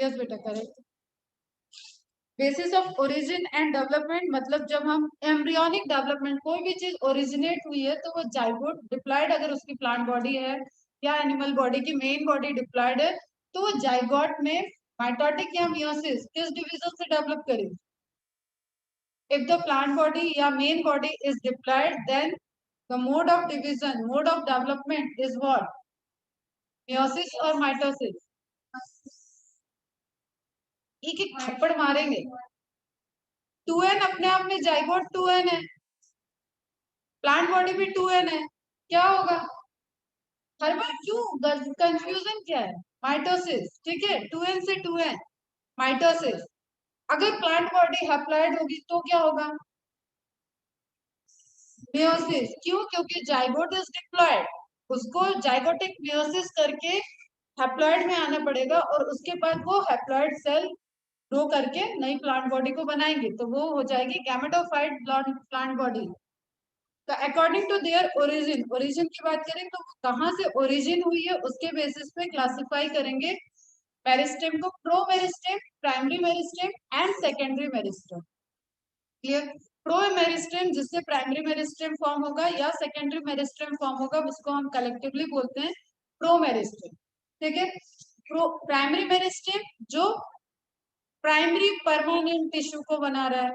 Yes बेटा correct. Basis of origin and development मतलब जब हम एम्ब्रियोनिक डेवलपमेंट कोई भी चीज ओरिजिनेट हुई है तो वो जाइगोट डिप्लॉयड अगर उसकी प्लांट बॉडी है या एनिमल बॉडी की मेन बॉडी डिप्लॉयड है तो वो जाइगोट में माइटोटिक या मियोसिस किस डिवीजन से डेवलप करेगी? If the plant body या main body is diploid, then the mode of division, mode of development is what? Meiosis or mitosis? एक एक थप्पड़ मारेंगे। 2n अपने आप में जाइगोट 2n है, प्लांट बॉडी भी 2n है, क्या होगा? हर बार क्यों कंफ्यूजन क्या है? माइटोसिस, ठीक है, 2n से 2n माइटोसिस। अगर प्लांट बॉडी हैप्लॉइड होगी तो क्या होगा? मियोसिस। क्यों? क्योंकि जाइगोट इज डिप्लॉयड, उसको जाइगोटिक मियोसिस करके हैप्लॉइड में आना पड़ेगा और उसके बाद वो हैप्लॉइड सेल ग्रो करके नई प्लांट बॉडी को बनाएंगे तो वो हो जाएगी गैमेटोफाइट प्लांट बॉडी। तो according to their origin, origin की बात करें तो कहाँ से ओरिजिन हुई है उसके बेसिस पे क्लासिफाई करेंगे मेरिस्टेम को, pro meristem, primary meristem and secondary meristem. Clear? Pro meristem जिससे प्राइमरी मेरिस्टेम फॉर्म होगा या सेकेंडरी मेरिस्टेम फॉर्म होगा उसको हम कलेक्टिवली बोलते हैं प्रो मेरिस्टेम, ठीक है। प्रो प्राइमरी मेरिस्टेम जो प्राइमरी परमानेंट टिश्यू को बना रहा है,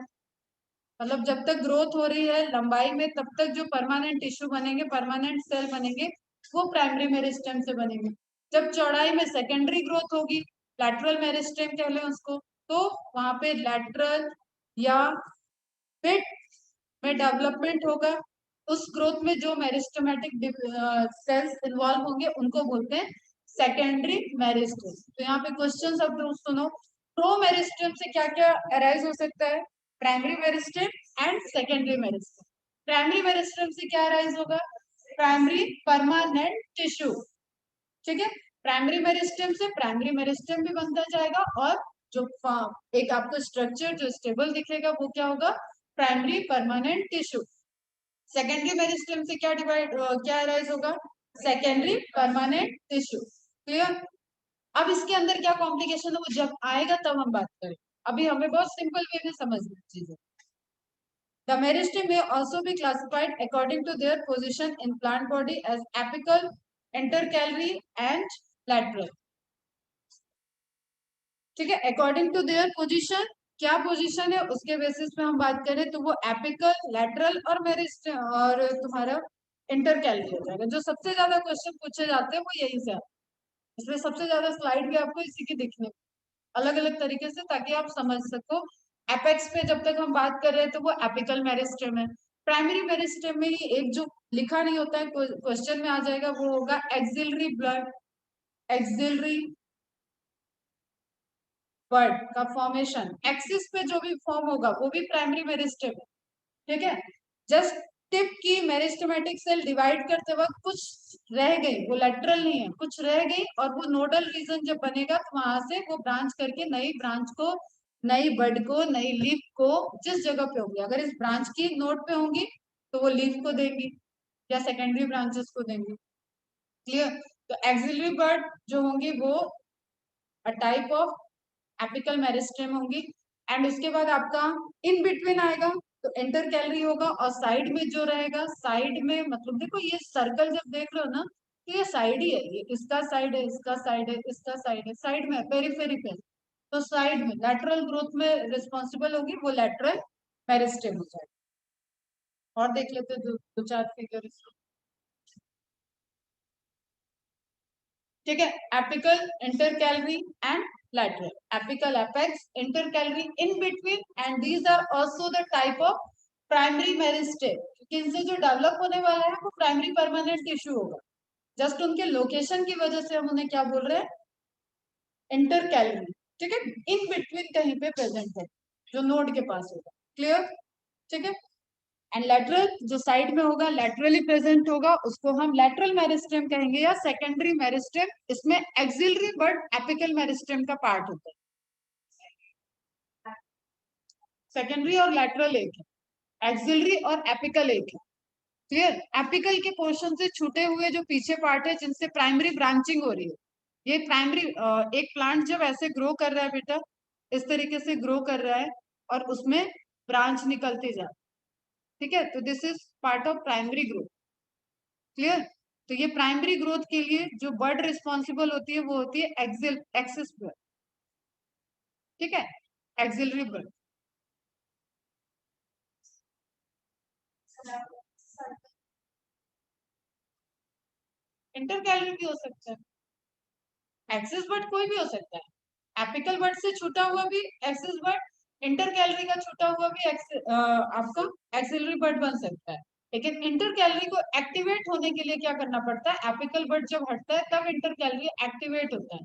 मतलब जब तक ग्रोथ हो रही है लंबाई में तब तक जो परमानेंट टिश्यू बनेंगे, परमानेंट सेल बनेंगे वो प्राइमरी मेरिस्टेम से बनेंगे। जब चौड़ाई में सेकेंडरी ग्रोथ होगी, लैटरल मेरिस्टेम कह लें उसको, तो वहां पे लैटरल या फिट में डेवलपमेंट होगा, उस ग्रोथ में जो मेरिस्टेमेटिक सेल्स इन्वॉल्व होंगे उनको बोलते हैं सेकेंडरी मेरिस्टेम। तो यहाँ पे क्वेश्चन सब सुनो, प्रो मेरिस्टेम से क्या क्या अराइज हो सकता है? Primary meristem and secondary meristem. Primary meristem से क्या अराइज होगा? प्राइमरी परमानेंट टिश्यू, ठीक है। प्राइमरी मेरिस्टेम से प्राइमरी मेरिस्टेम भी बनता जाएगा और जो एक आपको स्ट्रक्चर जो स्टेबल दिखेगा वो क्या होगा? Primary permanent tissue. Secondary meristem से क्या डिवाइड क्या अराइज होगा? Secondary permanent tissue. क्लियर? अब इसके अंदर क्या कॉम्प्लिकेशन है वो जब आएगा तब हम बात करें, अभी हमें बहुत सिंपल वे में समझनी चीजें। The meristem may also be classified according to their position in plant body as apical, intercalary and lateral, ठीक है। अकॉर्डिंग टू देयर पोजीशन, क्या पोजीशन है उसके बेसिस पे हम बात करें तो वो एपिकल, लैटरल और मेरिस्टेम और तुम्हारा इंटरकैलरी हो जाएगा। जो सबसे ज्यादा क्वेश्चन पूछे जाते हैं वो यही से, इसमें सबसे ज्यादा स्लाइड भी आपको इसी की दिखने अलग अलग तरीके से ताकि आप समझ सको। एपेक्स पे जब तक हम बात कर रहे हैं तो वो एपिकल मेरिस्टेम है। प्राइमरी मेरिस्टेम में ही एक जो लिखा नहीं होता है क्वेश्चन में आ जाएगा वो होगा एक्सिलरी ब्लड, एक्सिलरी वर्ड का फॉर्मेशन एक्सिस पे जो भी फॉर्म होगा वो भी प्राइमरी मेरिस्टेम है, ठीक है। जस्ट टिप की मेरिस्टेमेटिक सेल डिवाइड करते वक्त कुछ रह गई, वो लेटरल नहीं है, कुछ रह गई और वो नोडल रीजन जब बनेगा तो वहां से वो ब्रांच करके नई ब्रांच को, नई बड को, नई लीफ को जिस जगह पे होगी, अगर इस ब्रांच की नोड पे होंगी तो वो लीफ को देंगी या सेकेंडरी ब्रांचेस को देंगी। क्लियर? तो एक्सिलरी बर्ड जो होंगी वो a type of apical meristem होंगी एंड उसके बाद आपका इन बिटवीन आएगा तो इंटर कैलरी होगा और साइड में जो रहेगा, साइड में मतलब देखो ये सर्कल जब देख रहे हो ना तो ये साइड ही है, ये इसका साइड है, इसका साइड है, इसका साइड है, साइड में पेरिफेरी पे, तो साइड में लैटरल ग्रोथ में रिस्पॉन्सिबल होगी वो लैटरल मेरिस्टेम हो जाएगा। और देख लेते दो चार फिगर, ठीक है। Apical, intercalary and lateral, apical, apex, intercalary, in between, and these are also the type of primary meristem। इनसे जो डेवलप होने वाला है वो प्राइमरी परमानेंट टिश्यू होगा, जस्ट उनके लोकेशन की वजह से हम उन्हें क्या बोल रहे हैं? इंटरकैलरी, ठीक है। इन बिटवीन कहीं पे प्रेजेंट है जो नोड के पास होगा। क्लियर? ठीक है। एंड लेटरल जो साइड में होगा, लेटरली प्रेजेंट होगा, उसको हम लेटरल मेरिस्टेम कहेंगे या सेकेंडरी मेरिस्टेम। इसमें एक्सिलरी बट एपिकल मेरिस्टेम का पार्ट होता है। सेकेंडरी और लेटरल एक है, एक्सिलरी और एपिकल एक है। क्लियर? एपिकल के पोर्शन से छूटे हुए जो पीछे पार्ट है जिनसे प्राइमरी ब्रांचिंग हो रही है ये प्राइमरी, एक प्लांट जब ऐसे ग्रो कर रहा है बेटा, इस तरीके से ग्रो कर रहा है और उसमें ब्रांच निकलती जा, ठीक है, तो this is part of primary growth. Clear? तो ये प्राइमरी ग्रोथ के लिए जो बर्ड रिस्पॉन्सिबल होती है वो होती है एक्सिल एक्सिस बर्ड, ठीक है, एक्सिलरी बर्ड। इंटर कैलोरी भी हो सकता है, एक्सिस बर्ड कोई भी हो सकता है, एपिकल बर्ड से छूटा हुआ भी एक्सिस बर्ड, इंटर कैलोरी का छूटा हुआ भी आपका एक्सिलरी बर्ड बन सकता है। लेकिन इंटर कैलोरी को एक्टिवेट होने के लिए क्या करना पड़ता है, एपिकल बर्ड जब हटता है तब इंटर कैलोरी एक्टिवेट होता है,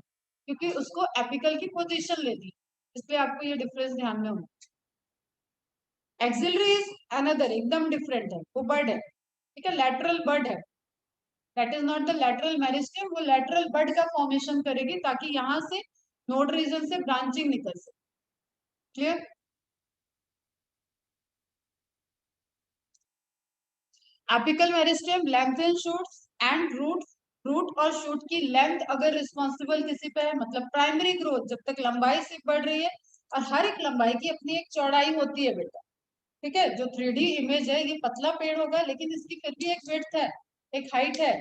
क्योंकि उसको एपिकल की पोजीशन लेती है, इसलिए आपको ये डिफरेंस ध्यान में होगा। एक्सिलरी इज अनदर, एकदम डिफरेंट है, वो बर्ड है, ठीक है, लैटरल बर्ड है, that is not the lateral meristem, वो लैटरल बर्ड का फॉर्मेशन करेगी ताकि यहाँ से नोड रीजन से ब्रांचिंग निकल सके। Clear? Apical meristem lengthen shoots and root, root और शूट की लेंथ अगर रिस्पॉन्सिबल किसी पे है, मतलब प्राइमरी ग्रोथ जब तक लंबाई से बढ़ रही है, और हर एक लंबाई की अपनी एक चौड़ाई होती है बेटा, ठीक है, जो 3D इमेज है ये पतला पेड़ होगा लेकिन इसकी फिर भी एक विड्थ है, एक हाइट है,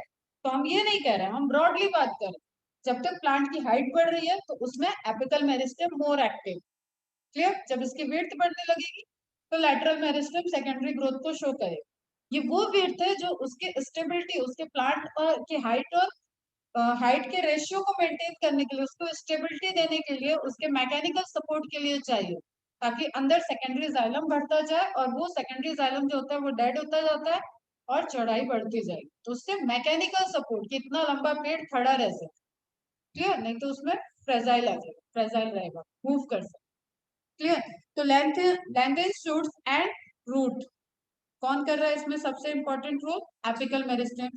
तो हम ये नहीं कह रहे, हम ब्रॉडली बात कर रहे हैं। जब तक प्लांट की हाइट बढ़ रही है तो उसमें apical meristem more active. Clear? जब इसकी विड्थ बढ़ने लगेगी तो लैटरल मेरिस्टेम सेकेंडरी ग्रोथ को शो करेगा। ये वो विड्थ है जो उसके स्टेबिलिटी, उसके प्लांट की हाइट और हाइट के रेशियो को मेंटेन करने के लिए, उसको स्टेबिलिटी देने के लिए, उसके मैकेनिकल सपोर्ट के लिए चाहिए, ताकि अंदर सेकेंडरी जाइलम बढ़ता जाए और वो सेकेंडरी जाइलम जो होता है वो डेड होता जाता है और चौड़ाई बढ़ती जाएगी, तो उससे मैकेनिकल सपोर्ट कि इतना लंबा पेड़ खड़ा रह सके। क्लियर? नहीं तो उसमें फ्रेजाइल आ जाएगा, फ्रेजाइल रहेगा, मूव कर सकते। क्लियर? तो length, length in shoots and root, कौन कर रहा है इसमें सबसे important role? Apical meristem.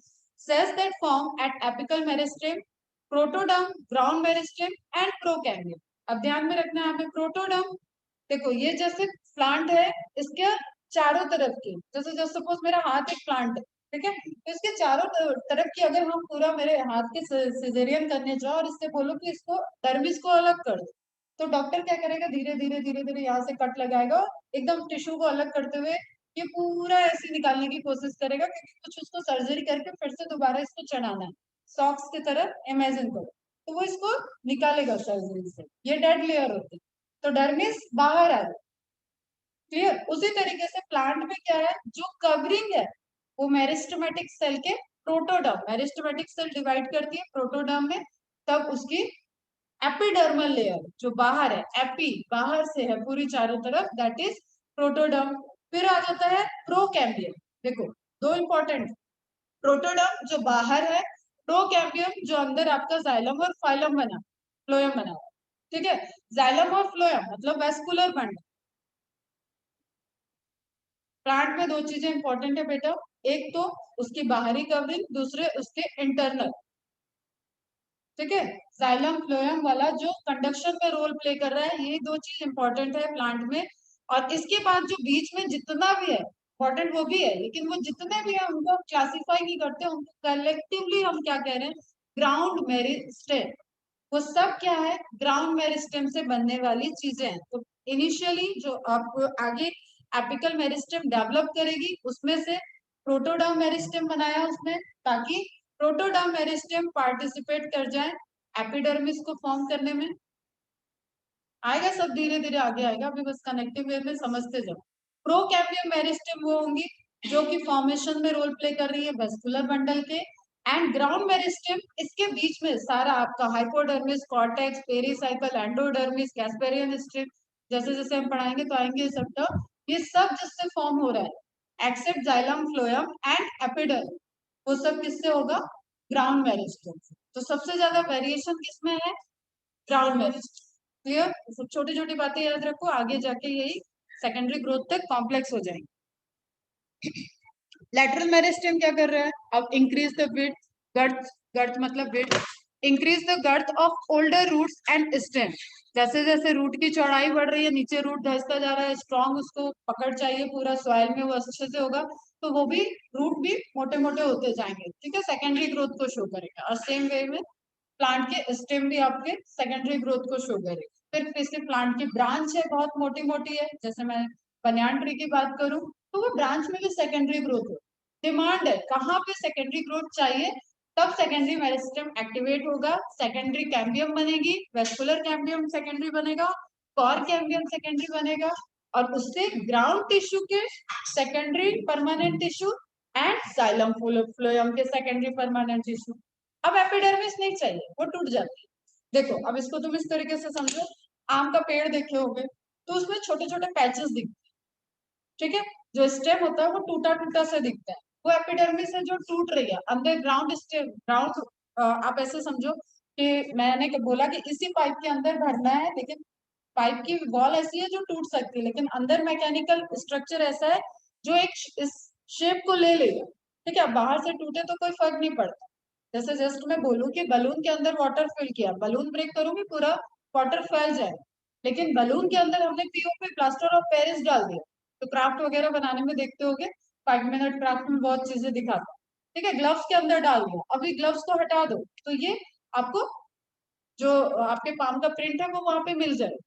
Cells that form at apical meristem, protoderm, ground meristem and procambium. अब ध्यान में रखना है हमें प्रोटोडर्म, देखो ये जैसे प्लांट है, इसके चारों तरफ की, जैसे जैसे सपोज मेरा हाथ एक प्लांट है, ठीक है, तो इसके चारों तरफ की अगर हम पूरा मेरे हाथ के सिजेरियन करने जाओ और इससे बोलो कि इसको डर्मिस को अलग कर दो, तो डॉक्टर क्या करेगा, धीरे धीरे धीरे धीरे यहाँ से कट लगाएगा, एकदम टिश्यू को अलग करते हुए ये पूरा ऐसे निकालने की कोशिश करेगा, क्योंकि कुछ उसको सर्जरी करके फिर से दोबारा इसको चढ़ाना है, सॉक्स की तरह इमेजिन करो, तो वो इसको निकालेगा सर्जरी से, ये डेड लेयर होती है, तो डर्मिस बाहर आ जाए। क्लियर? उसी तरीके से प्लांट में क्या है, जो कवरिंग है वो मेरिस्टेमेटिक सेल के प्रोटोडर्म, मेरिस्टेमेटिक सेल डिवाइड करती है प्रोटोडर्म में, तब उसकी एपिडर्मल लेयर जो बाहर है, एपी बाहर से है पूरी चारों तरफ, दैट इज प्रोटोडर्म। फिर आ जाता है प्रोकैम्बियम, देखो दो इंपॉर्टेंट, प्रोटोडर्म जो बाहर है, प्रोकैम्बियम जो अंदर आपका जाइलम और फाइलम बना, फ्लोएम बना, ठीक है, जाइलम और फ्लोएम मतलब वेस्कुलर बंड। प्लांट में दो चीजें इंपॉर्टेंट है बेटा, एक तो उसकी बाहरी कवरिंग, दूसरे उसके इंटरनल, ठीक है, जाइलम फ्लोएम वाला जो कंडक्शन में रोल प्ले कर रहा है, ये दो चीज इंपॉर्टेंट है प्लांट में। और इसके बाद जो बीच में जितना भी है इंपॉर्टेंट वो भी है, लेकिन वो जितने भी है उनको क्लासिफाई नहीं करते, उनको कलेक्टिवली हम क्या कह रहे हैं, ग्राउंड मेरिस्टेम। वो सब क्या है, ग्राउंड मेरिस्टेम से बनने वाली चीजें हैं। तो इनिशियली जो आप आगे एपिकल मेरिस्टेम डेवलप करेगी उसमें से प्रोटोडर्म मेरिस्टेम बनाया उसने, ताकि प्रोटोडर्म मेरिस्टेम पार्टिसिपेट कर जाए एपिडर्मिस को फॉर्म करने में। आएगा सब धीरे धीरे आगे आएगा, अभी बस कनेक्टिव वे में समझते जाओ। प्रोकैम्बियम मेरिस्टेम वो होंगी जो कि फॉर्मेशन में रोल प्ले कर रही है वेस्कुलर बंडल के, एंड ग्राउंड मेरिस्टेम इसके बीच में सारा आपका hypodermis, cortex, pericycle, endodermis, Casparian strip, जैसे जैसे हम पढ़ाएंगे तो आएंगे ये सब टर्म, ये सब जिससे फॉर्म हो रहा है except xylem phloem and epiderm, वो सब किससे होगा, ग्राउंड मेरिस्टेम से। तो सबसे ज्यादा वेरिएशन किसमें है, ग्राउंड मेरिस्टेम। क्लियर? सब छोटी छोटी बातें याद रखो, आगे जाके यही सेकेंडरी ग्रोथ तक कॉम्प्लेक्स हो जाएंगे। लेटरल मेरिस्टेम क्या कर रहा है, अब increase the width, girth, girth मतलब width, increase the girth of older roots and stem, जैसे जैसे रूट की चौड़ाई बढ़ रही है, नीचे रूट धंसता जा रहा है, स्ट्रॉन्ग उसको पकड़ चाहिए पूरा सॉइल में, वो अच्छे से होगा, तो वो भी रूट भी मोटे मोटे होते जाएंगे, ठीक है, सेकेंडरी ग्रोथ को शो करेगा। और सेम वे में प्लांट के स्टेम भी आपके सेकेंडरी ग्रोथ को शो करेगी। फिर किसी प्लांट की ब्रांच है बहुत मोटी मोटी है, जैसे मैं बनियान ट्री की बात करूं तो वो ब्रांच में भी सेकेंडरी ग्रोथ हो। डिमांड है कहाँ पे सेकेंडरी ग्रोथ चाहिए, तब सेकेंडरी मेरिस्टेम एक्टिवेट होगा, सेकेंडरी कैम्बियम बनेगी, वेस्कुलर कैम्बियम सेकेंडरी बनेगा, कॉर कैम्बियम सेकेंडरी बनेगा, और उससे ग्राउंड टिश्यू के secondary permanent tissue and xylem phloem के सेकेंडरी परमानेंट टिश्यू। अब एपिडर्मिस नहीं चाहिए, वो टूट जाती है। देखो अब इसको तुम इस तरीके से समझो, आम का पेड़ देखे होगे तो उसमें छोटे छोटे पैचेस दिखते हैं, ठीक है, जो स्टेम होता है वो टूटा टूटा से दिखता है, वो एपिडर्मिस है जो टूट रही है अंदर ग्राउंड स्टेम ग्राउंड। आप ऐसे समझो कि मैंने बोला कि इसी पाइप के अंदर भरना है, लेकिन पाइप की वॉल ऐसी है जो टूट सकती है, लेकिन अंदर मैकेनिकल स्ट्रक्चर ऐसा है जो एक इस शेप को ले लेगा, ठीक है, बाहर से टूटे तो कोई फर्क नहीं पड़ता। जैसे जस्ट मैं बोलूं कि बलून के अंदर वाटर फिल किया, बलून ब्रेक करूंगी पूरा वाटर फैल जाए, लेकिन बलून के अंदर हमने पीओपी प्लास्टर ऑफ पेरिस डाल दिया। तो क्राफ्ट वगैरह बनाने में देखते होगे 5 मिनट क्राफ्ट में बहुत चीजें दिखाता है, ठीक है, ग्लव्स के अंदर डाल दिया, अभी ग्लव्स को हटा दो तो ये आपको जो आपके पाम का प्रिंट है वो वहां पे मिल जाए,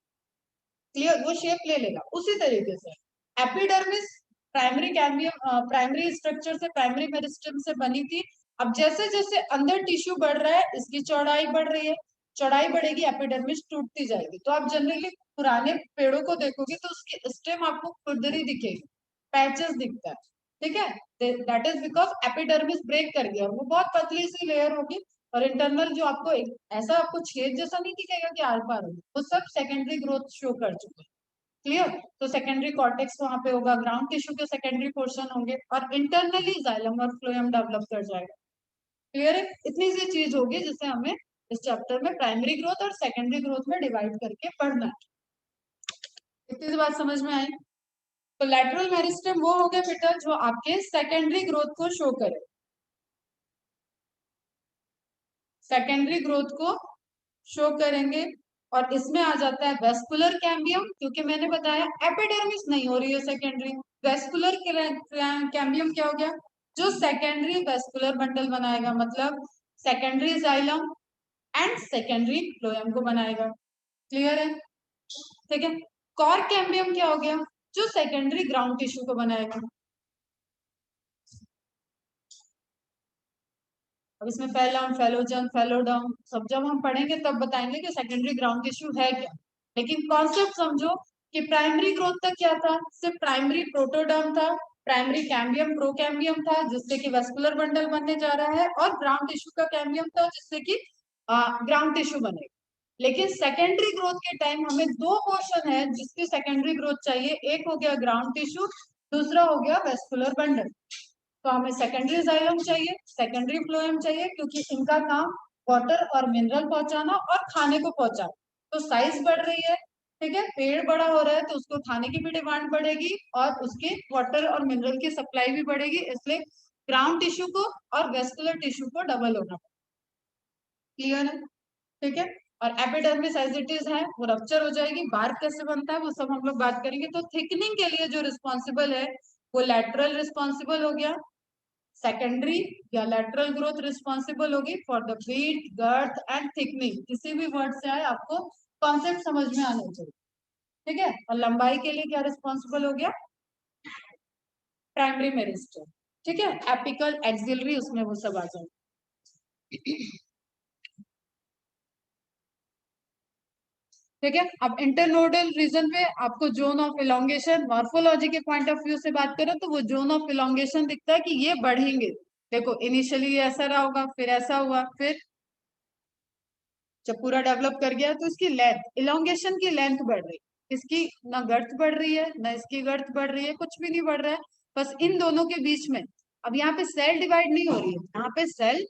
क्लियर, वो शेप ले लेगा। उसी तरीके से epidermis primary cambium primary structure से प्राइमरी मेरिस्टेम से बनी थी। अब जैसे जैसे अंदर टिश्यू बढ़ रहा है इसकी चौड़ाई बढ़ रही है, चौड़ाई बढ़ेगी एपिडर्मिस टूटती जाएगी। तो आप जनरली पुराने पेड़ों को देखोगे तो उसकी स्टेम आपको खुरदरी दिखेगी, पैचेस दिखता है, ठीक है, that is because epidermis break कर गया, वो बहुत पतली सी लेयर होगी, और इंटरनल जो आपको ऐसा आपको छेद जैसा नहीं दिखेगा कि आर पार होगी, वो सब सेकेंडरी ग्रोथ शो कर चुके हैं, क्लियर। तो सेकेंडरी कॉर्टेक्स वहां पे होगा, ग्राउंड टिश्यू के सेकेंडरी पोर्शन होंगे, और इंटरनली जाइलम और फ्लोएम डेवलप कर जाएगा, क्लियर है। इतनी सी चीज होगी जिसे हमें इस चैप्टर में प्राइमरी ग्रोथ और सेकेंडरी ग्रोथ में डिवाइड करके पढ़ना है। इतनी सी बात समझ में आई। तो लैटरल मेरिस्टेम वो हो गया बेटा जो आपके सेकेंडरी ग्रोथ को शो करे, सेकेंडरी ग्रोथ को शो करेंगे। और इसमें आ जाता है वेस्कुलर कैम्बियम, क्योंकि मैंने बताया एपिडर्मिस नहीं हो रही है सेकेंडरी, वेस्कुलर कैम्बियम क्या हो गया, जो सेकेंडरी वेस्कुलर बंडल बनाएगा, मतलब secondary xylem and secondary phloem को बनाएगा, क्लियर है, ठीक है। कॉर कैम्बियम क्या हो गया, जो सेकेंडरी ग्राउंड टिश्यू को बनाएगा। अब इसमें फैलम फैलोजन फैलोडम सब जब हम पढ़ेंगे तब बताएंगे कि सेकेंडरी ग्राउंड टिश्यू है क्या, लेकिन कॉन्सेप्ट समझो कि प्राइमरी ग्रोथ तक क्या था, सिर्फ प्राइमरी प्रोटोडर्म था, प्राइमरी कैम्बियम प्रोकैम्बियम था जिससे कि वेस्कुलर बंडल बनने जा रहा है, और ग्राउंड टिश्यू का कैम्बियम था जिससे कि ग्राउंड टिश्यू बनेगा। लेकिन सेकेंडरी ग्रोथ के टाइम हमें दो पोर्शन है जिसकी सेकेंडरी ग्रोथ चाहिए, एक हो गया ग्राउंड टिश्यू, दूसरा हो गया वेस्कुलर बंडल। तो हमें सेकेंडरी जाइलम चाहिए, सेकेंडरी फ्लोएम चाहिए, क्योंकि इनका काम वाटर और मिनरल पहुंचाना और खाने को पहुंचाना। तो साइज बढ़ रही है, ठीक है, पेड़ बड़ा हो रहा है तो उसको खाने की भी डिमांड बढ़ेगी और उसके वाटर और मिनरल की सप्लाई भी बढ़ेगी, इसलिए ग्राउंड टिश्यू को और वेस्कुलर टिश्यू को डबल होना, क्लियर है, ठीक है। और एपिडर्मिस एज इट इज है वो रप्चर हो जाएगी, बार्क कैसे बनता है वो सब हम लोग बात करेंगे। तो थिकनिंग के लिए जो रिस्पॉन्सिबल है वो लैटरल रिस्पॉन्सिबल हो गया, सेकेंडरी या लैटरल ग्रोथ रिस्पॉन्सिबल होगी for the beat girth and thickening, किसी भी वर्ड से आए आपको कॉन्सेप्ट समझ में आना चाहिए, ठीक है। और लंबाई के लिए क्या रिस्पॉन्सिबल हो गया, प्राइमरी मेरिस्टेम, ठीक है, एपिकल एक्सिलरी उसमें वो सब आ जाए, ठीक है। अब इंटरनोडल रीजन में आपको जोन ऑफ इलोंगेशन, मॉर्फोलॉजी के पॉइंट ऑफ व्यू से बात करें तो वो जोन ऑफ इलोंगेशन दिखता है कि ये बढ़ेंगे, देखो इनिशियली ये ऐसा रहा होगा, फिर ऐसा हुआ, फिर जब पूरा डेवलप कर गया तो इसकी लेंथ, इलोंगेशन की लेंथ बढ़ रही है, इसकी ना गर्थ बढ़ रही है ना इसकी गर्थ बढ़ रही है, कुछ भी नहीं बढ़ रहा है, बस इन दोनों के बीच में। अब यहाँ पे सेल डिवाइड नहीं हो रही है, यहाँ पे सेल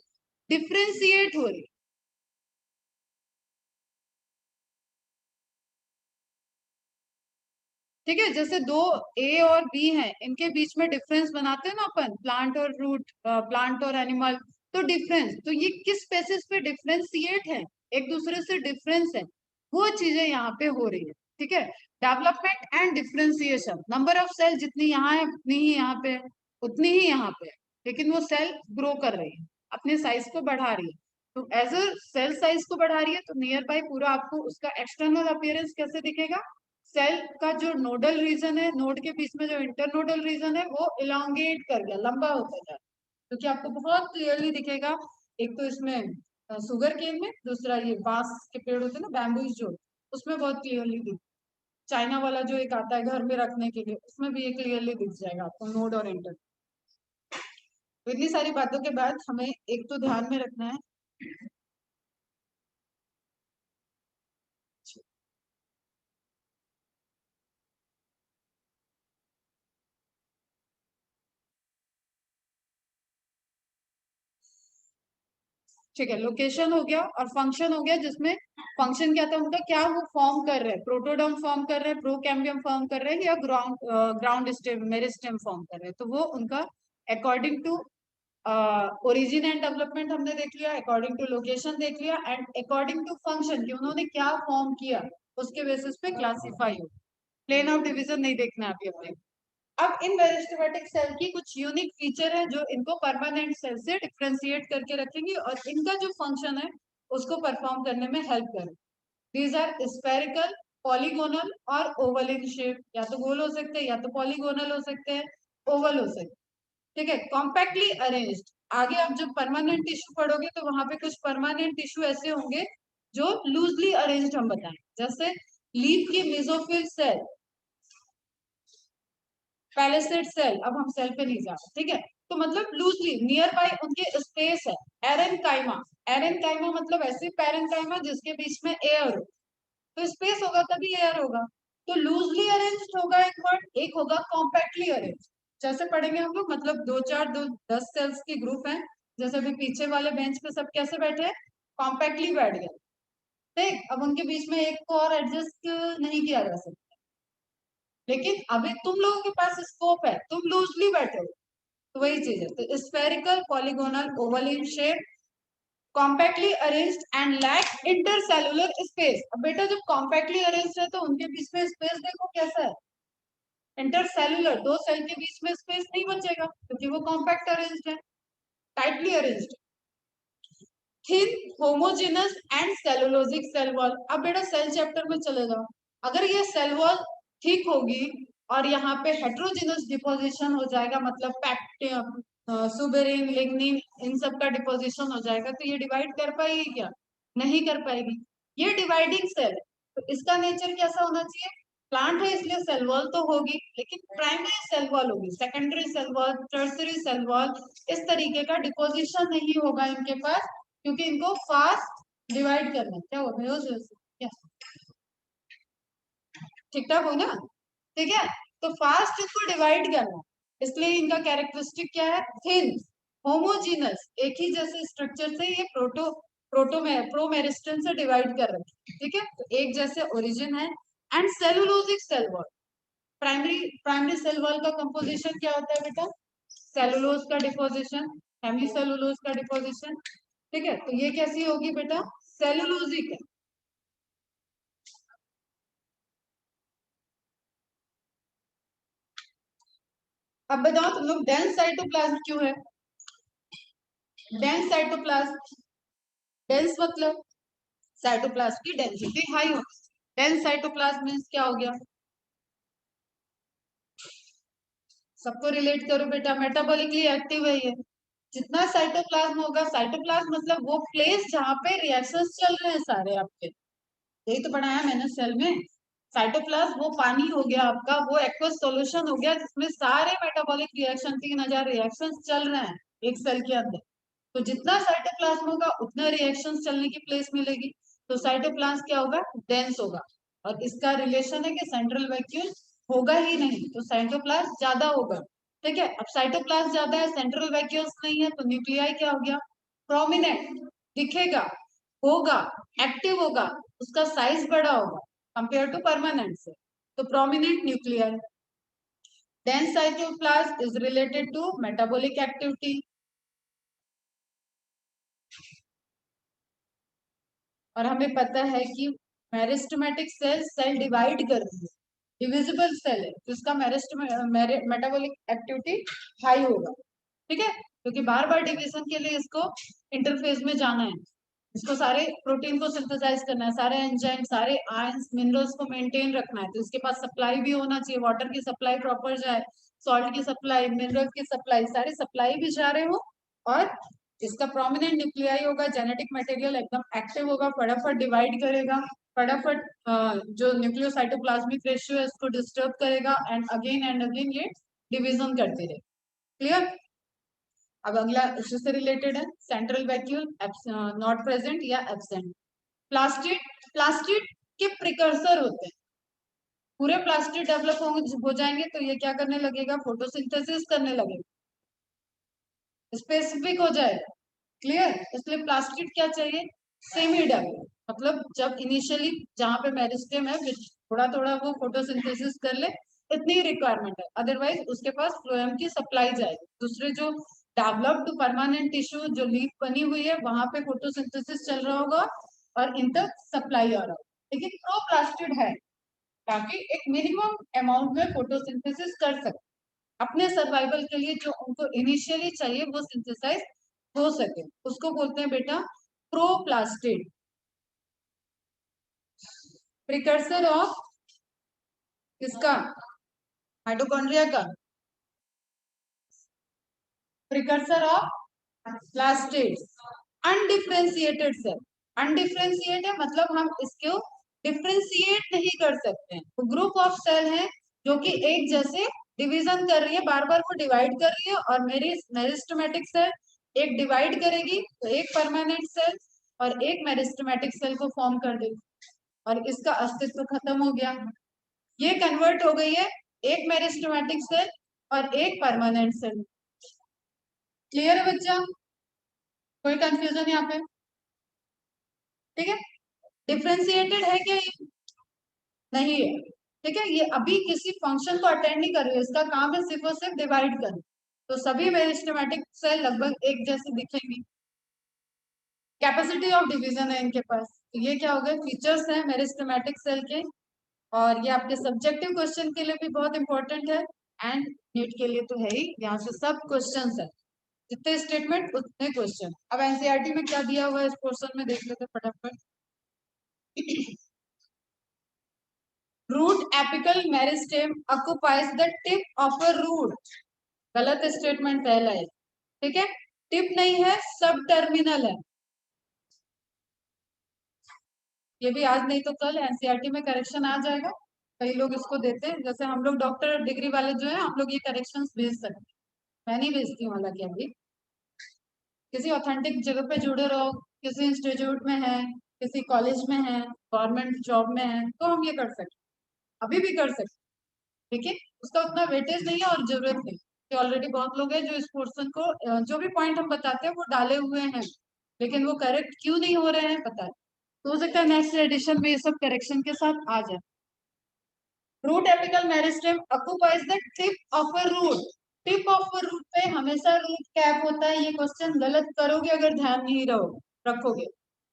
डिफ्रेंशिएट हो रही है, ठीक है। जैसे दो ए और बी हैं, इनके बीच में डिफरेंस बनाते हैं ना अपन, प्लांट और रूट, प्लांट और एनिमल, तो डिफरेंस, तो ये किस बेसिस पे डिफरेंशिएट है, एक दूसरे से डिफरेंस है, वो चीजें यहाँ पे हो रही है, ठीक है। Development and differentiation, number of cell जितनी यहाँ है उतनी ही यहाँ पे है, उतनी ही यहाँ पे है, लेकिन वो सेल ग्रो कर रही है, अपने साइज को बढ़ा रही है, तो एज अ सेल साइज को बढ़ा रही है तो नियर बाय पूरा आपको उसका एक्सटर्नल अपीयरेंस कैसे दिखेगा, सेल का जो नोडल रीजन है, नोड के बीच में जो इंटरनोडल रीजन है वो इलांगेट कर गया, लंबा होता जाए, क्योंकि आपको बहुत क्लियरली दिखेगा। एक तो इसमें सुगर केन में, दूसरा ये बांस के पेड़ होते हैं ना, बैम्बूज जो, उसमें बहुत क्लियरली दिख, चाइना वाला जो एक आता है घर में रखने के लिए, उसमें भी ये क्लियरली दिख जाएगा आपको नोड और इंटर। तो इतनी सारी बातों के बाद हमें एक तो ध्यान में रखना है, ठीक है, लोकेशन हो गया और फंक्शन हो गया, जिसमें फंक्शन क्या था उनका, क्या वो फॉर्म कर रहे हैं, प्रोटोडर्म फॉर्म कर रहे हैं, प्रोकैम्बियम फॉर्म कर रहे हैं, या ग्राउंड स्टेम मेरिस्टेम फॉर्म कर रहे हैं, तो वो उनका according to origin and development हमने देख लिया, अकॉर्डिंग टू लोकेशन देख लिया, एंड अकॉर्डिंग टू फंक्शन कि उन्होंने क्या फॉर्म किया, उसके बेसिस पे क्लासीफाई हो। प्लेन ऑफ डिवीजन नहीं देखना है अभी अपने। अब इन मेरिस्टेमेटिक सेल की कुछ यूनिक फीचर है जो इनको परमानेंट सेल से डिफ्रेंशिएट करके रखेंगे और इनका जो फंक्शन है उसको परफॉर्म करने में हेल्प करें। दीज आर स्फेरिकल, पॉलीगोनल और ओवल इन शेप, या तो गोल हो सकते हैं या तो पॉलीगोनल हो सकते हैं, ओवल हो सकते हैं, ठीक है। कॉम्पैक्टली अरेंज्ड, आगे आप जब परमानेंट टिश्यू पढ़ोगे तो वहां पे कुछ परमानेंट टिश्यू ऐसे होंगे जो लूजली अरेंज्ड हम बताएं, जैसे लीफ की मेसोफिल सेल, पैलेसेड सेल, अब हम सेल पे नहीं जा रहे, ठीक है। तो मतलब लूजली नियर बाय उनके स्पेस है। एरेनकाइमा, एरेनकाइमा मतलब ऐसे पैरेनकाइमा जिसके बीच में एयर हो, तो स्पेस होगा तभी एयर होगा। तो लूजली अरेंज्ड होगा एक वर्ड, एक होगा कॉम्पैक्टली अरेंज्ड। जैसे पढ़ेंगे हम लोग, मतलब दो चार दो 10 सेल्स की ग्रुप है, जैसे अभी पीछे वाले बेंच पे सब कैसे बैठे हैं, कॉम्पैक्टली बैठ गए, ठीक। अब उनके बीच में एक को और एडजस्ट नहीं किया जा सकता, लेकिन अभी तुम लोगों के पास स्कोप है, तुम लूजली बैठे हो, तो वही चीज है। तो spherical, polygonal, oval in shape, compactly arranged and lack intercellular space. अब बेटा जब कॉम्पैक्टली अरेंज्ड है तो उनके बीच में स्पेस देखो कैसा है, इंटरसेलुलर, दो सेल के बीच में स्पेस नहीं बचेगा क्योंकि वो कॉम्पैक्ट अरेंज्ड है, tightly arranged. Thin, homogenous and cellulosic cell wall. अब बेटा सेल चैप्टर में चले जाओ, अगर ये सेल वॉल ठीक होगी और यहाँ पे हेट्रोजेनस डिपोजिशन हो जाएगा, मतलब पैक्टियम, सुबेरिन, लिग्निन, इन सब का डिपोजिशन हो जाएगा, तो ये डिवाइड कर पाएगी क्या, नहीं कर पाएगी। ये डिवाइडिंग सेल, तो इसका नेचर कैसा होना चाहिए, प्लांट है इसलिए सेल वॉल तो होगी, लेकिन प्राइमरी सेल वॉल होगी, secondary cell wall, tertiary cell wall, इस तरीके का डिपोजिशन नहीं होगा इनके पास, क्योंकि इनको फास्ट डिवाइड करना है। क्या होगा क्या, ठीक ठाक हो ना, ठीक है। तो फास्ट इसको डिवाइड करना, इसलिए इनका कैरेक्टरिस्टिक क्या है, थिन, होमोजीनस, एक ही जैसे स्ट्रक्चर से ये प्रोटो में प्रोमेरिस्टन से डिवाइड कर रखे, ठीक है। तो एक जैसे ओरिजिन है, and cellulosic cell wall. Primary primary cell wall का कंपोजिशन क्या होता है बेटा, सेलुलोज का डिपोजिशन, हेमी सेलुलोज का डिपोजिशन, ठीक है। तो ये कैसी होगी बेटा, सेलुलोजिक है। अब बताओ तुम लोग, डेंस साइटोप्लाज्म क्यों है, डेंस साइटोप्लाज्म, डेंस मतलब साइटोप्लाज्म की डेंसिटी हाई हो, डेंस साइटोप्लाज्म मींस क्या हो गया, सबको रिलेट करो बेटा, मेटाबॉलिकली एक्टिव है ये। जितना साइटोप्लाज्म होगा, साइटोप्लाज्म मतलब वो प्लेस जहाँ पे रिएक्शंस चल रहे हैं सारे आपके, यही तो पढ़ाया मैंने सेल में। साइटोप्लाज्म वो पानी हो गया आपका, वो एक्वस सॉल्यूशन हो गया जिसमें सारे मेटाबॉलिक रिएक्शन, 3000 रिएक्शंस चल रहे हैं एक सेल के अंदर। तो जितना साइटोप्लाज्म होगा उतना रिएक्शंस चलने की प्लेस मिलेगी, तो साइटोप्लाज्म क्या होगा, डेंस होगा। और इसका रिलेशन है कि सेंट्रल वैक्यूल होगा ही नहीं, तो साइटोप्लाज्म ज्यादा होगा, ठीक है। अब साइटोप्लाज्म ज्यादा है, सेंट्रल वैक्यूल्स नहीं है, तो न्यूक्लियाई क्या हो गया, प्रोमिनेंट दिखेगा, होगा, एक्टिव होगा, उसका साइज बड़ा होगा कंपेयर टू परमानेंट से, तो prominent nuclear. dense cytoplasm is related to metabolic activity। और हमें पता है कि मेरिस्टेमेटिक सेल सेल डिवाइड करती है, डिविजिबल सेल है, तो इसका मेटाबॉलिक एक्टिविटी हाई होगा, ठीक है, क्योंकि बार बार डिवीजन के लिए इसको इंटरफेज में जाना है। इसको सारे प्रोटीन को सिंथेसाइज करना है, सारे एंजाइम, सारे आयंस, मिनरल्स को मेंटेन रखना है, तो इसके पास सप्लाई भी होना चाहिए, वाटर की सप्लाई प्रॉपर जाए, सॉल्ट की सप्लाई, मिनरल की सप्लाई, सारी सप्लाई भी जा रहे हो, और इसका प्रोमिनेंट न्यूक्लियाई होगा, जेनेटिक मटेरियल एकदम एक्टिव होगा, फटाफट डिवाइड करेगा, फटाफट जो न्यूक्लियोसाइटोप्लाज्मिक रेशियो है इसको डिस्टर्ब करेगा, एंड अगेन ये डिवीजन करते रहे। क्लियर? अब अगला इसी से रिलेटेड है, सेंट्रल वैक्यूल नॉट प्रेजेंट या एब्सेंट। प्लास्टिड, प्लास्टिड के प्रिकर्सर होते हैं, पूरे प्लास्टिड डेवलप हो जाएंगे तो ये क्या करने लगेगा, फोटोसिंथेसिस करने लगेगा, स्पेसिफिक हो जाएगा। क्लियर? इसलिए प्लास्टिड क्या चाहिए, सेमी डेवलप, मतलब जब इनिशियली जहां पे मेरिस्टेम है थोड़ा थोड़ा वो फोटोसिंथेसिस कर ले, इतनी रिक्वायरमेंट है, अदरवाइज उसके पास फ्लोएम की सप्लाई जाएगी, दूसरे जो डेवलप्ड परमानेंट टिश्यू जो लीफ बनी हुई है वहां पे फोटोसिंथेसिस चल रहा होगा और इन तक सप्लाई आ रहा होगा, लेकिन प्रोप्लास्टिड है ताकि एक मिनिमम अमाउंट में फोटोसिंथेसिस कर सके, अपने सर्वाइवल के लिए जो उनको इनिशियली चाहिए वो सिंथेसाइज हो सके, उसको बोलते हैं बेटा प्रोप्लास्टिड, प्रिकर्सर ऑफ किसका, माइटोकॉन्ड्रिया का, precursor of plastid, undifferentiated cell, undifferentiate है मतलब हम इसको डिफ्रेंशिएट नहीं कर सकते हैं, तो ग्रुप ऑफ सेल है जो कि एक जैसे डिवीजन कर रही है, बार बार वो डिवाइड कर रही है, और मेरी मेरिस्टेमेटिक सेल एक डिवाइड करेगी तो एक परमानेंट सेल और एक मेरिस्टेमेटिक सेल को फॉर्म कर देगी, और इसका अस्तित्व खत्म हो गया, ये कन्वर्ट हो गई है एक मेरिस्टेमेटिक सेल और एक परमानेंट सेल। क्लियर है बच्चा? कोई कंफ्यूजन यहाँ पे? ठीक है, डिफ्रेंशिएटेड है क्या ये? नहीं है। ठीक है, ये अभी किसी फंक्शन को अटेंड नहीं कर रही है, इसका काम है सिर्फ और सिर्फ डिवाइड करना, तो सभी मेरिस्टेमेटिक सेल लगभग एक जैसे दिखेंगी, कैपेसिटी ऑफ डिवीजन है इनके पास, तो ये क्या हो गए, फीचर्स हैं मेरिस्टेमेटिक सेल के, और ये आपके सब्जेक्टिव क्वेश्चन के लिए भी बहुत इंपॉर्टेंट है, एंड नीट के लिए तो है ही, यहाँ से सब क्वेश्चंस है, जितने स्टेटमेंट उतने क्वेश्चन। अब एनसीईआरटी में क्या दिया हुआ है इस पोर्शन में देख लेते फटाफट। Root apical meristem occupies the tip of a root, गलत स्टेटमेंट पहला है, ठीक है, टिप नहीं है, सब टर्मिनल है, ये भी आज नहीं तो कल एनसीईआरटी में करेक्शन आ जाएगा, कई लोग इसको देते हैं, जैसे हम लोग डॉक्टर डिग्री वाले जो है हम लोग ये करेक्शंस भेज सकते हैं, मैं नहीं भेजती हूँ हालांकि, अभी किसी ऑथेंटिक जगह पे जुड़े रहो, किसी इंस्टीट्यूट में है, किसी कॉलेज में है, गवर्नमेंट जॉब में है, तो हम ये कर सकते, अभी भी कर सकते, ठीक है, उसका उतना वेटेज नहीं है और जरूरत नहीं, कि ऑलरेडी बहुत लोग हैं जो इस पोर्शन को जो भी पॉइंट हम बताते हैं वो डाले हुए हैं, लेकिन वो करेक्ट क्यों नहीं हो रहे हैं पता है, तो हो सकता है नेक्स्ट एडिशन में ये सब करेक्शन के साथ आ जाए। Root apical meristem occupies the tip of a root, tip of a root पे हमेशा रूट कैप होता है, ये क्वेश्चन गलत करोगे अगर ध्यान नहीं रखोगे,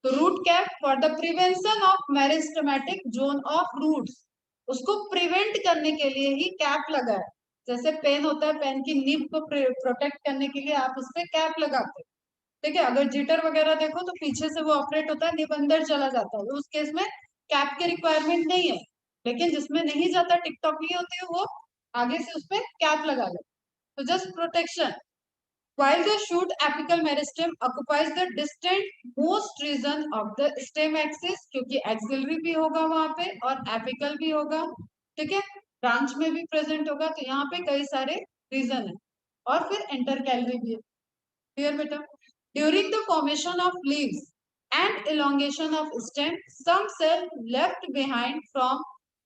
तो root cap for the prevention of meristematic zone of roots, उसको प्रिवेंट करने के लिए ही कैप लगा है, जैसे पेन होता है, पेन की निब को प्रोटेक्ट करने के लिए आप उस पर कैप लगाते हो, ठीक है, अगर जिटर वगैरह देखो तो पीछे से वो ऑपरेट होता है, निब अंदर चला जाता है, तो उस केस में कैप की रिक्वायरमेंट नहीं है, लेकिन जिसमें नहीं जाता, टिकटॉक नहीं होती है, वो आगे से उस पर कैप लगा ले, तो just protection. while the shoot apical meristem occupies the distant most region of the stem axis, क्योंकि एक्सिलरी भी होगा वहां पे और एपिकल भी होगा, ठीक है, ब्रांच में भी प्रेजेंट होगा, तो यहाँ पे कई सारे रीजन है, और फिर इंटरकैलरी भी है। क्लियर बेटा? During the formation of leaves and elongation of stem, some cell left behind from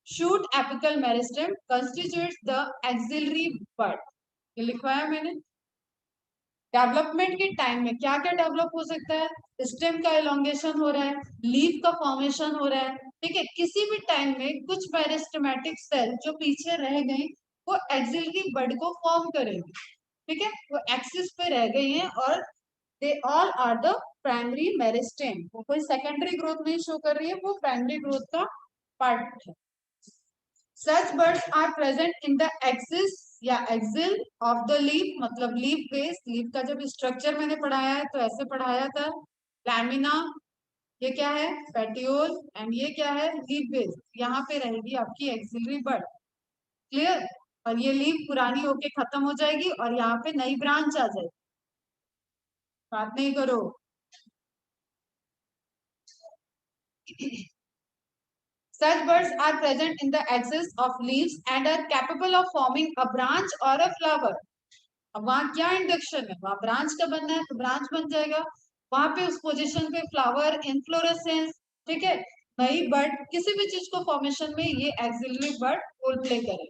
shoot apical meristem constitutes the axillary bud, ये लिखवाया मैंने। डेवलपमेंट के टाइम में क्या क्या डेवलप हो सकता है, स्टेम का एलोंगेशन हो रहा है, लीफ का फॉर्मेशन हो रहा है, ठीक है, किसी भी टाइम में कुछ मेरिस्टेमेटिक सेल जो पीछे रह गई वो एक्सिलरी बड को फॉर्म करेंगे, ठीक है, वो एक्सिस पे रह गई हैं और they all are the primary meristem, वो कोई सेकेंडरी ग्रोथ नहीं शो कर रही है, वो प्राइमरी ग्रोथ का पार्ट है। Such buds are present in the axis या एक्सिल ऑफ द लीफ, मतलब लीफ बेस, लीफ का जब स्ट्रक्चर मैंने पढ़ाया है तो ऐसे पढ़ाया था, लैमिना, ये क्या है, पेटियोल, एंड ये क्या है, लीफ बेस। यहाँ पे रहेगी आपकी एक्सिलरी बड। क्लियर। और ये लीफ पुरानी होके खत्म हो जाएगी और यहाँ पे नई ब्रांच आ जाएगी। बात नहीं करो। Such birds are present in the axis of leaves and are capable of forming a branch or a flower. अब वहां क्या इंडक्शन है, वहां ब्रांच का बनना है तो ब्रांच बन जाएगा, वहां पे उस पोजीशन पे फ्लावर, इन्फ्लोरेसेंस। ठीक है, नई बर्ड किसी भी चीज को फॉर्मेशन में ये एक्सिलरी बर्ड रोल प्ले करे।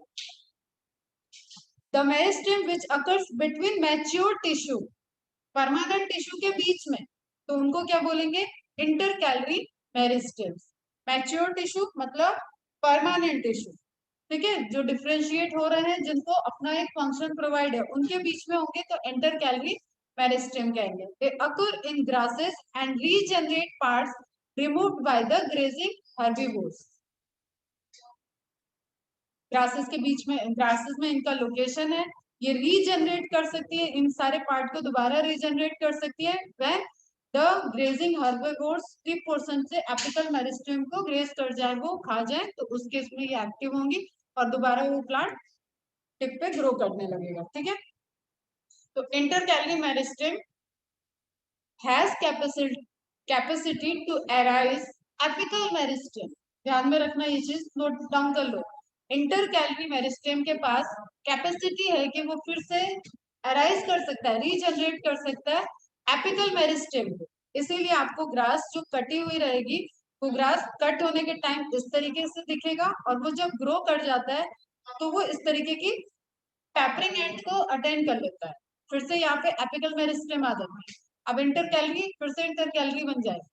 The meristem which occurs between mature tissue, permanent tissue के बीच में, तो उनको क्या बोलेंगे, इंटरकैलरी मेरिस्टेम्स। मैच्योर टिश्यू मतलब परमानेंट टिश्यू, ठीक है, जो डिफ्रेंशिएट हो रहे हैं, जिनको अपना एक फंक्शन प्रोवाइड है, उनके बीच में होंगे तो इंटरकैलरी मेरिस्टेम कहेंगे। They occur in grasses and regenerate parts removed by the grazing herbivores. Grasses के बीच में, ग्रासेस में इनका लोकेशन है, ये रीजनरेट कर सकती है, इन सारे पार्ट को दोबारा रीजनरेट कर सकती है when the grazing herbivores tip portion से एपिकल मेरिस्टेम को ग्रेज कर जाए, वो खा जाए, तो उस केस में ये एक्टिव होंगी और दोबारा वो प्लांट टिप पे ग्रो करने लगेगा। ठीक है, तो intercalary meristem has capacity to arise apical meristem. ध्यान में रखना, ये चीज नोट डाउन कर लो। इंटरकैलरी मेरिस्टेम के पास कैपेसिटी है कि वो फिर से अराइज कर सकता है, रीजनरेट कर सकता है एपिकल मेरिस्टेम को। इसीलिए आपको ग्रास जो कटी हुई रहेगी, वो ग्रास कट होने के टाइम इस तरीके से दिखेगा, और वो जब ग्रो कर जाता है तो वो इस तरीके की टैपरिंग एंड को अटेंड कर लेता है, फिर से यहाँ पे एपिकल मेरिस्टेम आ जाती है। अब इंटर कैलरी फिर से इंटर कैलरी बन जाएगी।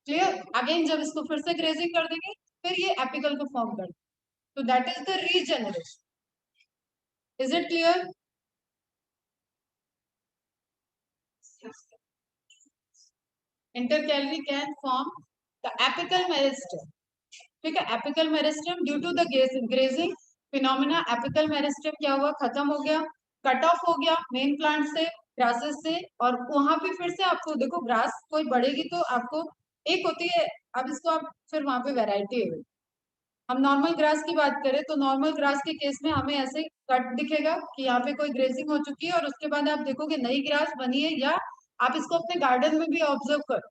क्लियर। अगेन जब इसको फिर से ग्रेजिंग कर देंगे, फिर ये एपिकल को फॉर्म कर, तो that is the regeneration. Is it clear? Intercalary can form the apical meristem. ठीक है, apical meristem due to the grazing phenomena, apical meristem क्या हुआ, खत्म हो गया, कट ऑफ हो गया मेन प्लांट से, ग्रासेस से, और वहां पे फिर से आपको देखो, ग्रास कोई बढ़ेगी तो आपको एक होती है, अब इसको आप फिर वहां पे वेराइटी है। हम नॉर्मल ग्रास की बात करें तो नॉर्मल ग्रास के केस में हमें ऐसे कट दिखेगा कि यहाँ पे कोई ग्रेजिंग हो चुकी है, और उसके बाद आप देखोगे नई ग्रास बनी है, या आप इसको अपने गार्डन में भी ऑब्जर्व करो,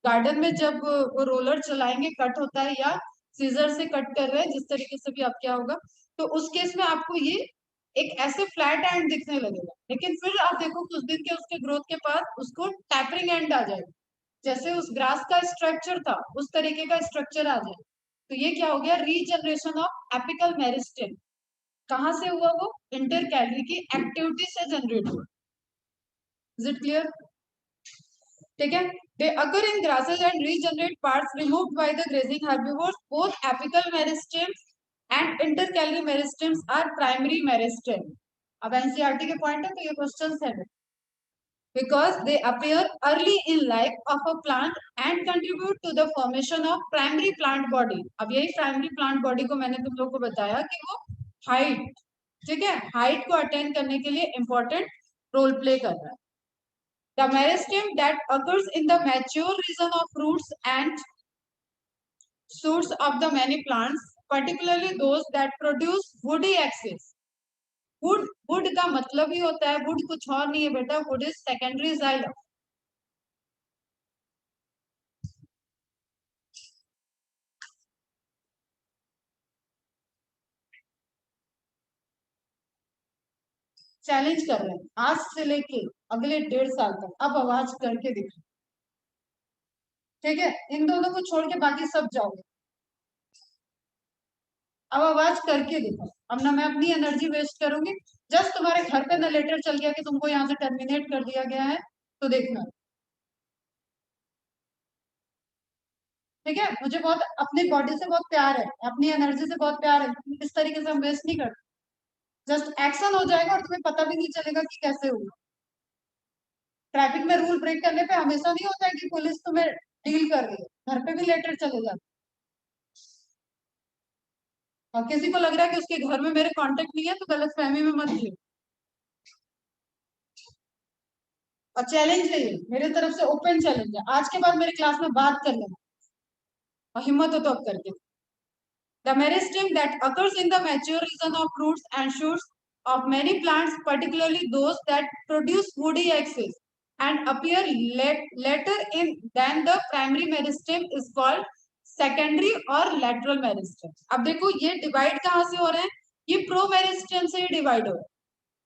गार्डन में जब वो रोलर चलाएंगे कट होता है, या सीजर से कट कर रहे हैं, जिस तरीके से भी आप क्या होगा, तो उस केस में आपको ये एक ऐसे फ्लैट एंड दिखने लगेगा, लेकिन फिर आप देखो कुछ दिन के उसके ग्रोथ के बाद उसको टैपरिंग एंड आ जाएगा, जैसे उस ग्रास का स्ट्रक्चर था उस तरीके का स्ट्रक्चर आ जाए, तो ये क्या हो गया, रीजनरेशन ऑफ एपिकल मेरिस्टेम। कहाँ से हुआ वो, इंटर कैलरी की एक्टिविटी से जनरेट हुआ। Is it clear? ठीक है, they occur in grasses and regenerate parts removed by the grazing herbivores. Both apical meristems and intercalary meristems are primary meristem. अब एनसीईआरटी के पॉइंट है तो ये क्वेश्चंस है, because they appear early in life of a plant and contribute to the formation of primary plant body. अब यही primary plant body को मैंने तुम लोग को बताया कि वो हाइट, ठीक है, हाइट को अटेंड करने के लिए इंपॉर्टेंट रोल प्ले कर रहा है। The meristem that occurs in the mature region of roots and shoots of the many plants, particularly those that produce woody axis. Would का मतलब ही होता है, वुड कुछ और नहीं है बेटा, would is secondary xylem. Challenge कर रहे हैं आज से लेके अगले 1.5 साल तक, अब आवाज करके दिखा। ठीक है, इन दोनों को छोड़ के बाकी सब जाओगे, अब आवाज करके दिखो। अब ना मैं अपनी एनर्जी वेस्ट करूंगी, जस्ट तुम्हारे घर पे ना लेटर चल गया कि तुमको यहाँ से टर्मिनेट कर दिया गया है, तो देखना। ठीक है, मुझे बहुत अपनी बॉडी से बहुत प्यार है, अपनी एनर्जी से बहुत प्यार है, इस तरीके से हम वेस्ट नहीं करते। जस्ट एक्शन हो जाएगा और तुम्हें पता भी नहीं चलेगा कि कैसे हुआ। ट्रैफिक में रूल ब्रेक करने पे हमेशा नहीं होता है कि पुलिस तुम्हें डील कर रही है, घर पे भी लेटर चले जाते। और किसी को लग रहा है कि उसके घर में मेरे कांटेक्ट नहीं है तो गलत फहमी में मत जियो। और चैलेंज है ये, मेरे तरफ से ओपन चैलेंज है, आज के बाद मेरे क्लास में बात कर लेना और हिम्मत हो तो अब करके। The meristem that occurs in the mature region of roots and shoots of many plants, particularly those that produce woody axis and appear later in than the primary meristem, is called secondary or lateral meristem. अब देखो ये divide कहाँ से हो रहे हैं, ये pro meristem से ही डिवाइड हो रहा है,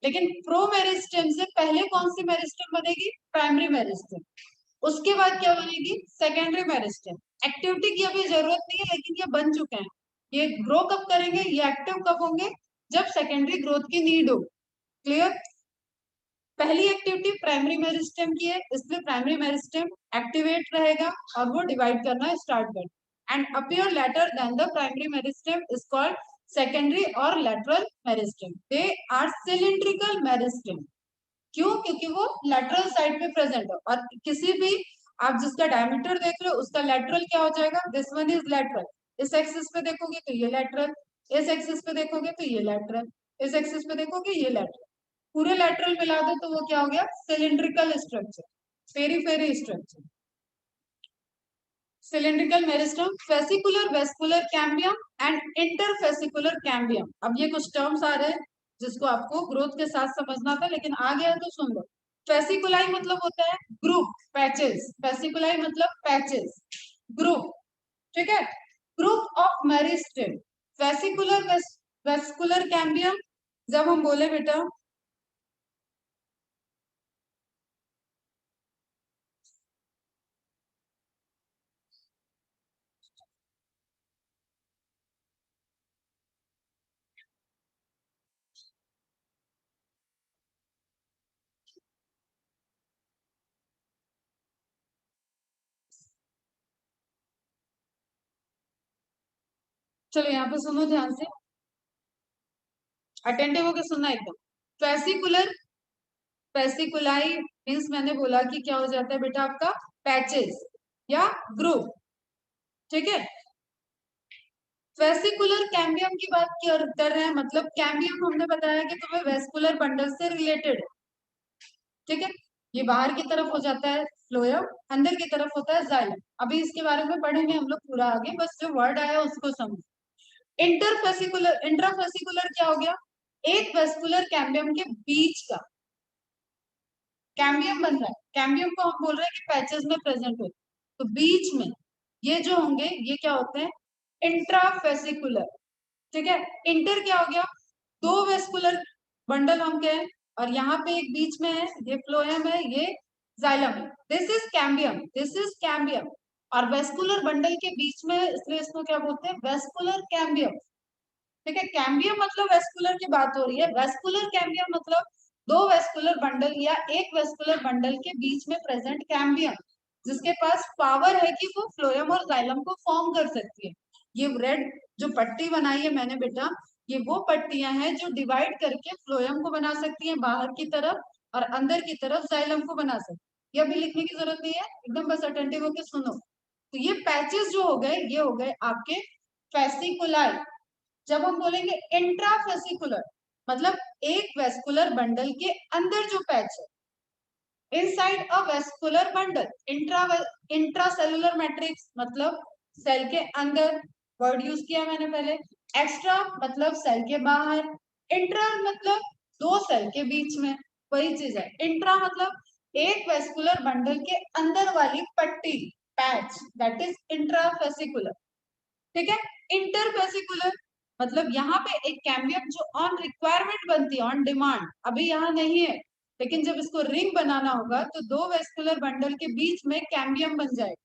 लेकिन प्रो मेरिस्टेम से पहले कौन सी मेरिस्टेम बनेगी, प्राइमरी मेरिस्टेम, उसके बाद क्या बनेगी, सेकेंडरी मेरिस्टेम। एक्टिविटी की अभी जरूरत नहीं है, लेकिन ये बन चुके हैं। ये ग्रो कब करेंगे, ये एक्टिव कब होंगे, जब सेकेंडरी ग्रोथ की नीड हो। क्लियर। पहली एक्टिविटी प्राइमरी मेरिस्टेम की है, इसलिए प्राइमरी मेरिस्टेम एक्टिवेट रहेगा और वो डिवाइड करना स्टार्ट कर and appear later than the primary meristem is called secondary और lateral meristem. They are cylindrical meristem. क्यों, क्योंकि वो लेटरल साइड पे प्रेजेंट है, और किसी भी आप जिसका डायमीटर देख रहे हो उसका लेटरल क्या हो जाएगा, दिस वन इज लेटरल। इस एक्सिस पे देखोगे तो ये लेटरल, इस एक्सिस पे देखोगे तो ये लेटरल, इस एक्सिस पे देखोगे ये लेटरल, पूरे लेटरल मिला दो तो वो क्या हो गया, cylindrical structure, periphery structure. Cylindrical meristem, fascicular vascular cambium and interfascicular cambium. अब ये कुछ टर्म्स आ रहे हैं जिसको आपको ग्रोथ के साथ समझना था, लेकिन आ गया तो सुन लो। फेसिकुलाई मतलब होता है ग्रुप, पैचेस, फेसिकुलाई मतलब पैचेस, ग्रुप, ठीक है। Group of meristem, vesicular vascular cambium, जब हम बोले बेटा, चलो यहाँ पे सुनो ध्यान से, अटेंटिव होकर सुनना एकदम। फेसिकुलर, फेसिकुलाई मीन्स मैंने बोला कि क्या हो जाता है बेटा आपका, पैचेस या ग्रुप, ठीक है। वेसिकुलर कैम्बियम की बात कर रहे हैं, मतलब कैम्बियम हमने बताया कि तुम्हें वेस्कुलर बंडल से रिलेटेड है, ठीक है। ये बाहर की तरफ हो जाता है फ्लोएम, अंदर की तरफ होता है जाइलम। अभी इसके बारे में पढ़ेंगे हम लोग पूरा आगे, बस जो वर्ड आया उसको समझो। इंटरफेसिकुलर, इंट्राफेसिकुलर क्या हो गया, एक वेस्कुलर कैम्बियम के बीच का कैम्बियम बन रहा है, कैम्बियम को हम बोल रहे हैं कि पैचेस में प्रेजेंट होते, तो बीच में ये जो होंगे ये क्या होते हैं, इंट्राफेसिकुलर, ठीक है। इंटर क्या हो गया, दो वेस्कुलर बंडल हम कहें, और यहाँ पे एक बीच में है, ये फ्लोएम है, ये जाइलम है, this is cambium, this is cambium. और वेस्कुलर बंडल के बीच में, इसलिए इसको क्या बोलते हैं, वेस्कुलर कैम्बियम, ठीक है। कैम्बियम मतलब वेस्कुलर की बात हो रही है, वेस्कुलर कैम्बियम मतलब दो वेस्कुलर बंडल या एक वेस्कुलर बंडल के बीच में प्रेजेंट कैम्बियम, जिसके पास पावर है कि वो फ्लोएम और जाइलम को फॉर्म कर सकती है। ये रेड जो पट्टी बनाई है मैंने बेटा, ये वो पट्टियां हैं जो डिवाइड करके फ्लोएम को बना सकती हैं बाहर की तरफ, और अंदर की तरफ जाइलम को बना सकती है। ये अभी लिखने की जरूरत नहीं है, एकदम बस अटेंटिव होकर सुनो। तो ये पैचेस जो हो गए, ये हो गए आपके फेसिकुलाई। जब हम बोलेंगे इंट्राफेसिकुलर, मतलब एक वेस्कुलर बंडल के अंदर जो पैच है, inside a vascular bundle, intracellular matrix मतलब सेल के अंदर, वर्ड यूज किया मैंने पहले। एक्स्ट्रा मतलब सेल के बाहर, इंट्रा मतलब दो सेल के बीच में, वही चीज है। इंट्रा मतलब एक वेस्कुलर बंडल के अंदर वाली पट्टी, पैच, दैट इज इंट्राफेसिकुलर, ठीक है। इंटरफेसिकुलर मतलब यहाँ पे एक कैम्बियम जो ऑन रिक्वायरमेंट बनती है, ऑन डिमांड, अभी यहाँ नहीं है, लेकिन जब इसको रिंग बनाना होगा तो दो वेस्कुलर बंडल के बीच में कैम्बियम बन जाएगा,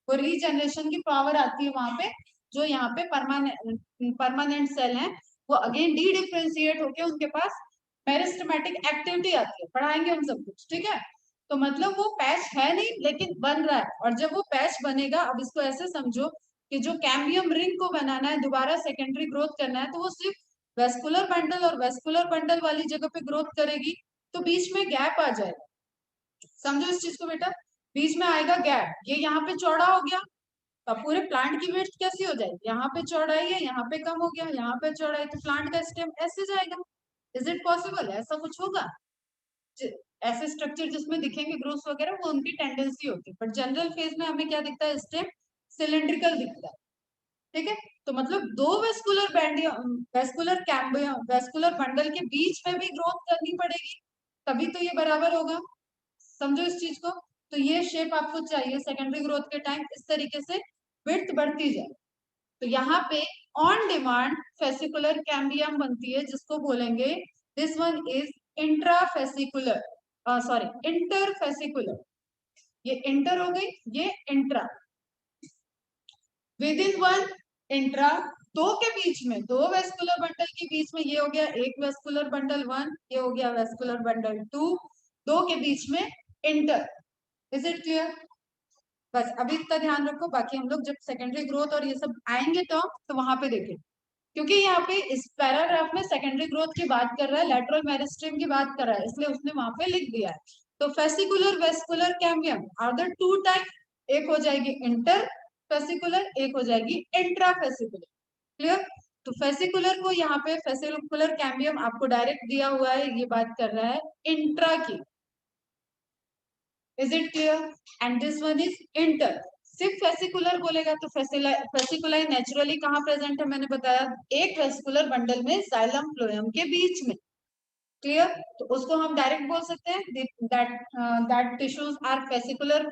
वो रीजनरेशन की पावर आती है वहां पे। जो यहाँ पे परमानेंट परमानेंट सेल हैं, वो अगेन डी डिफ्रेंशिएट होके उनके पास मेरिस्टेमेटिक एक्टिविटी आती है, पढ़ाएंगे हम सब कुछ, ठीक है। तो मतलब वो पैच है नहीं, लेकिन बन रहा है, और जब वो पैच बनेगा, अब इसको ऐसे समझो कि जो कैम्बियम रिंग को बनाना है, दोबारा सेकेंडरी ग्रोथ करना है, तो वो सिर्फ वेस्कुलर बंडल और वेस्कुलर बंडल वाली जगह पे ग्रोथ करेगी, तो बीच में गैप आ जाएगा। समझो इस चीज को बेटा, बीच में आएगा गैप, ये यहाँ पे चौड़ा हो गया, अब पूरे प्लांट की वेट कैसी हो जाएगी, यहाँ पे चौड़ाई है, यहाँ पे कम हो गया, यहाँ पे चौड़ाई, तो प्लांट का स्टेम ऐसे जाएगा। इज इट पॉसिबल, ऐसा कुछ होगा? ऐसे स्ट्रक्चर जिसमें दिखेंगे ग्रोथ्स वगैरह, वो उनकी टेंडेंसी होती है, बट जनरल फेज में हमें क्या दिखता है इस टाइम? सिलेंड्रिकल दिखता है। ठीक है, तो मतलब दो वेस्कुलर बैंडियम, वेस्कुलर कैम्बियम, वेस्कुलर बंडल के बीच में भी ग्रोथ करनी पड़ेगी, तभी तो ये बराबर होगा। समझो इस चीज को। तो ये शेप आपको चाहिए सेकेंडरी ग्रोथ के टाइम, इस तरीके से विड्थ बढ़ती जाए। तो यहाँ पे ऑन डिमांड फेसिकुलर कैम्बियम बनती है, जिसको बोलेंगे this one is intrafascicular, sorry interfascicular. ये इंटर हो गई, ये intra. With in one intra, दो के बीच में, दो वेस्कुलर बंडल के बीच में, ये हो गया एक वेस्कुलर बंडल वन, ये हो गया वेस्कुलर बंडल टू, दो के बीच में इंटर। Is it clear? बस अभी इतना ध्यान रखो, बाकी हम लोग जब सेकेंडरी ग्रोथ और ये सब आएंगे तो वहां पे देखें, क्योंकि यहाँ पे इस पैराग्राफ में सेकेंडरी ग्रोथ की बात कर रहा है, लैटरल मेरिस्टेम की बात कर रहा है, इसलिए उसने वहां पे लिख दिया है। तो fascicular vascular cambium are the two type, एक हो जाएगी इंटर फेसिकुलर, एक हो जाएगी इंट्रा फेसिकुलर। क्लियर? तो फेसिकुलर को यहाँ पे फेसिकुलर कैम्बियम आपको डायरेक्ट दिया हुआ है, ये बात कर रहा है इंट्रा की। Is it clear? And this one is inter. सिर्फ फेसिकुलर बोलेगा तो फेसिकुलाई नेचुरली कहाँ प्रेजेंट है, मैंने बताया एक वेस्कुलर बंडल में जाइलम फ्लोएम के बीच में। क्लियर? तो उसको हम डायरेक्ट बोल सकते हैं दैट टिश्यूज आर फेसिकुलर।